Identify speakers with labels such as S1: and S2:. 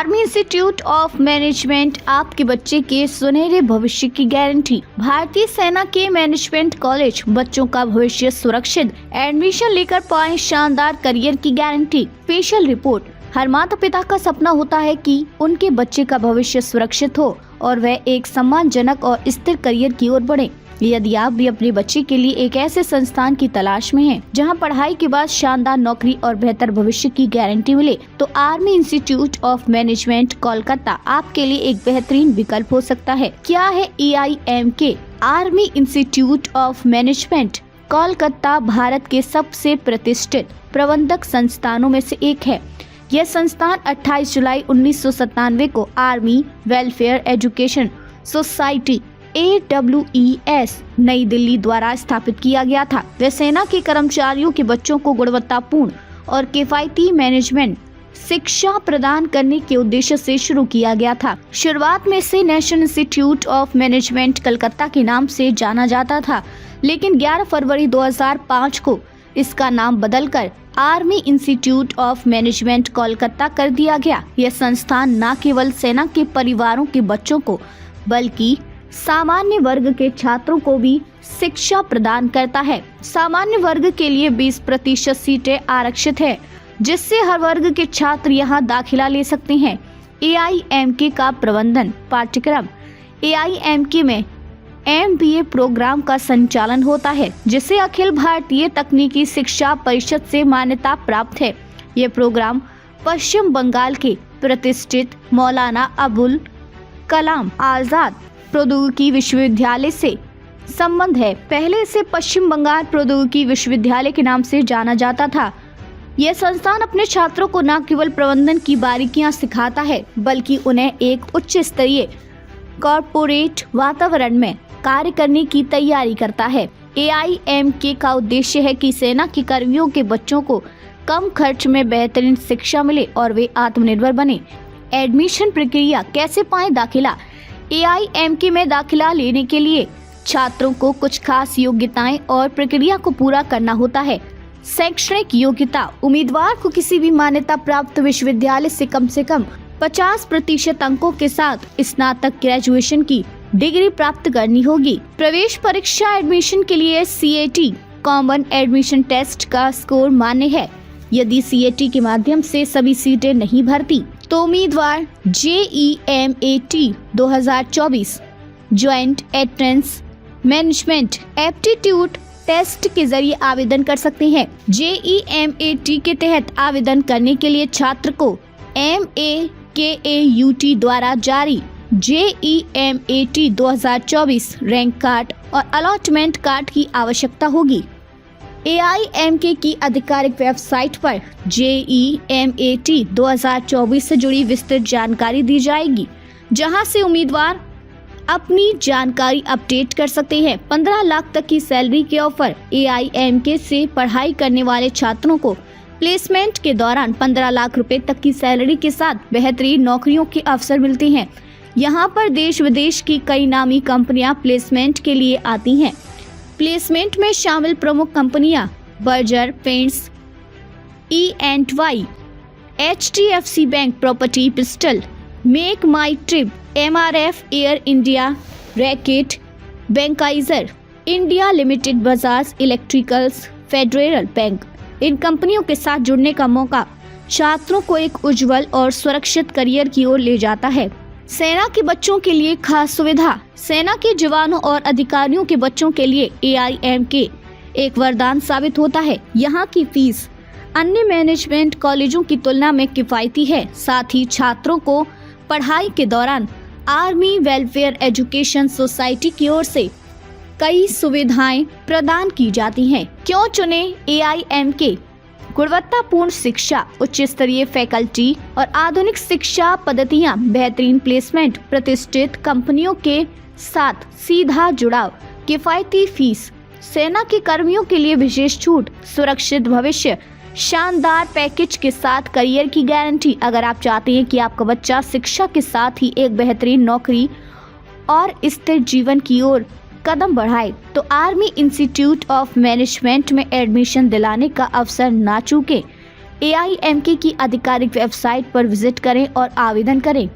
S1: Army institute of management आपके बच्चे के सुनहरे भविष्य की गारंटी। भारतीय सेना के मैनेजमेंट कॉलेज बच्चों का भविष्य सुरक्षित, एडमिशन लेकर पाएं शानदार करियर की गारंटी। Special report. हर माता पिता का सपना होता है कि उनके बच्चे का भविष्य सुरक्षित हो और वह एक सम्मानजनक और स्थिर करियर की ओर बढ़े। यदि आप भी अपने बच्चे के लिए एक ऐसे संस्थान की तलाश में हैं, जहां पढ़ाई के बाद शानदार नौकरी और बेहतर भविष्य की गारंटी मिले, तो army institute of management Kolkata आपके लिए एक बेहतरीन विकल्प हो सकता है। क्या है AIMK? Army institute of management Kolkata Bharat के सबसे प्रतिष्ठित प्रबंधक संस्थानों में से एक है। यह संस्थान 28 जुलाई 1997 को army welfare education society AWES नई दिल्ली द्वारा स्थापित किया गया था। वह सेना के कर्मचारियों के बच्चों को गुणवत्तापूर्ण और किफायती मैनेजमेंट शिक्षा प्रदान करने के उद्देश्य से शुरू किया गया था। शुरुआत में इसे national institute of management Calcutta के नाम से जाना जाता था, लेकिन 11 फरवरी 2005 को इसका नाम बदलकर army institute of management Kolkata कर दिया गया। यह संस्थान न केवल सेना के परिवारों के बच्चों को बल्कि सामान्य वर्ग के छात्रों को भी शिक्षा प्रदान करता है। सामान्य वर्ग के लिए 20% सीटें आरक्षित है, जिससे हर वर्ग के छात्र यहां दाखिला ले सकते हैं। AIMK का प्रबंधन पाठ्यक्रम। AIMK में MBA प्रोग्राम का संचालन होता है, जिसे अखिल भारतीय तकनीकी शिक्षा परिषद से मान्यता प्राप्त है। यह प्रोग्राम पश्चिम बंगाल के प्रतिष्ठित मौलाना अबुल कलाम आजाद प्रौद्योगिकी विश्वविद्यालय से संबंध है। पहले इसे पश्चिम बंगाल प्रौद्योगिकी विश्वविद्यालय के नाम से जाना जाता था। यह संस्थान अपने छात्रों को न केवल प्रबंधन की बारीकियां सिखाता है, बल्कि उन्हें एक उच्च स्तरीय कॉर्पोरेट वातावरण में कार्य करने की तैयारी करता है। AIMK का उद्देश्य है कि सेना के कर्मियों के बच्चों को कम खर्च में बेहतरीन शिक्षा मिले और वे आत्मनिर्भर बने। एडमिशन प्रक्रिया। कैसे पाएं दाखिला? AIMK में दाखिला लेने के लिए छात्रों को कुछ खास योग्यताएं और प्रक्रिया को पूरा करना होता है। शैक्षणिक योग्यता। उम्मीदवार को किसी भी मान्यता प्राप्त विश्वविद्यालय से कम 50% अंकों के साथ स्नातक ग्रेजुएशन की डिग्री प्राप्त करनी होगी। प्रवेश परीक्षा। एडमिशन के लिए CAT कॉमन एडमिशन टेस्ट का स्कोर मान्य है। यदि CAT के माध्यम से सभी सीटें नहीं भरती, तो उम्मीदवार JEMAT 2024 joint entrance management aptitude test के जरिए आवेदन कर सकते हैं। JEMAT के तहत आवेदन करने के लिए छात्र को MAKAUT द्वारा जारी JEMAT 2024 रैंक कार्ड और अलॉटमेंट कार्ड की आवश्यकता होगी। AIMK की आधिकारिक वेबसाइट पर JEMAT 2024 से जुड़ी विस्तृत जानकारी दी जाएगी, जहां से उम्मीदवार अपनी जानकारी अपडेट कर सकते हैं। 15 लाख तक की सैलरी के ऑफर। AIMK से पढ़ाई करने वाले छात्रों को प्लेसमेंट के दौरान 15 लाख रुपए तक की सैलरी के साथ बेहतरीन नौकरियों के अवसर मिलते हैं। यहां पर देश विदेश की कई नामी कंपनियां प्लेसमेंट के लिए आती हैं। प्लेसमेंट में शामिल प्रमुख कंपनियां Berger Paints, E&Y, HDFC bank property, pistol, Make My Trip, MRF Air India, Reckitt, Benckiser India Limited, Bajaj electricals, Federal Bank. इन कंपनियों के साथ जुड़ने का मौका छात्रों को एक उज्जवल और सुरक्षित करियर की ओर ले जाता है। सेना के बच्चों के लिए खास सुविधा। सेना के जवानों और अधिकारियों के बच्चों के लिए AIMK एक वरदान साबित होता है। यहाँ की फीस अन्य मैनेजमेंट कॉलेजों की तुलना में किफायती है। साथ ही छात्रों को पढ़ाई के दौरान आर्मी वेलफेयर एजुकेशन सोसाइटी की ओर से कई सुविधाएं प्रदान की जाती हैं। क्यों चुने AIMK? गुणवत्तापूर्ण शिक्षा, उच्च स्तरीय फैकल्टी और आधुनिक शिक्षा पद्धतियां, बेहतरीन प्लेसमेंट, प्रतिष्ठित कंपनियों के साथ सीधा जुड़ाव, किफायती फीस, सेना के कर्मियों के लिए विशेष छूट, सुरक्षित भविष्य, शानदार पैकेज के साथ करियर की गारंटी। अगर आप चाहते हैं कि आपका बच्चा शिक्षा के साथ ही एक बेहतरीन नौकरी और स्थिर जीवन की ओर कदम बढ़ाए, तो आर्मी इंस्टीट्यूट ऑफ मैनेजमेंट में एडमिशन दिलाने का अवसर ना चूकें। AIMK की आधिकारिक वेबसाइट पर विजिट करें और आवेदन करें।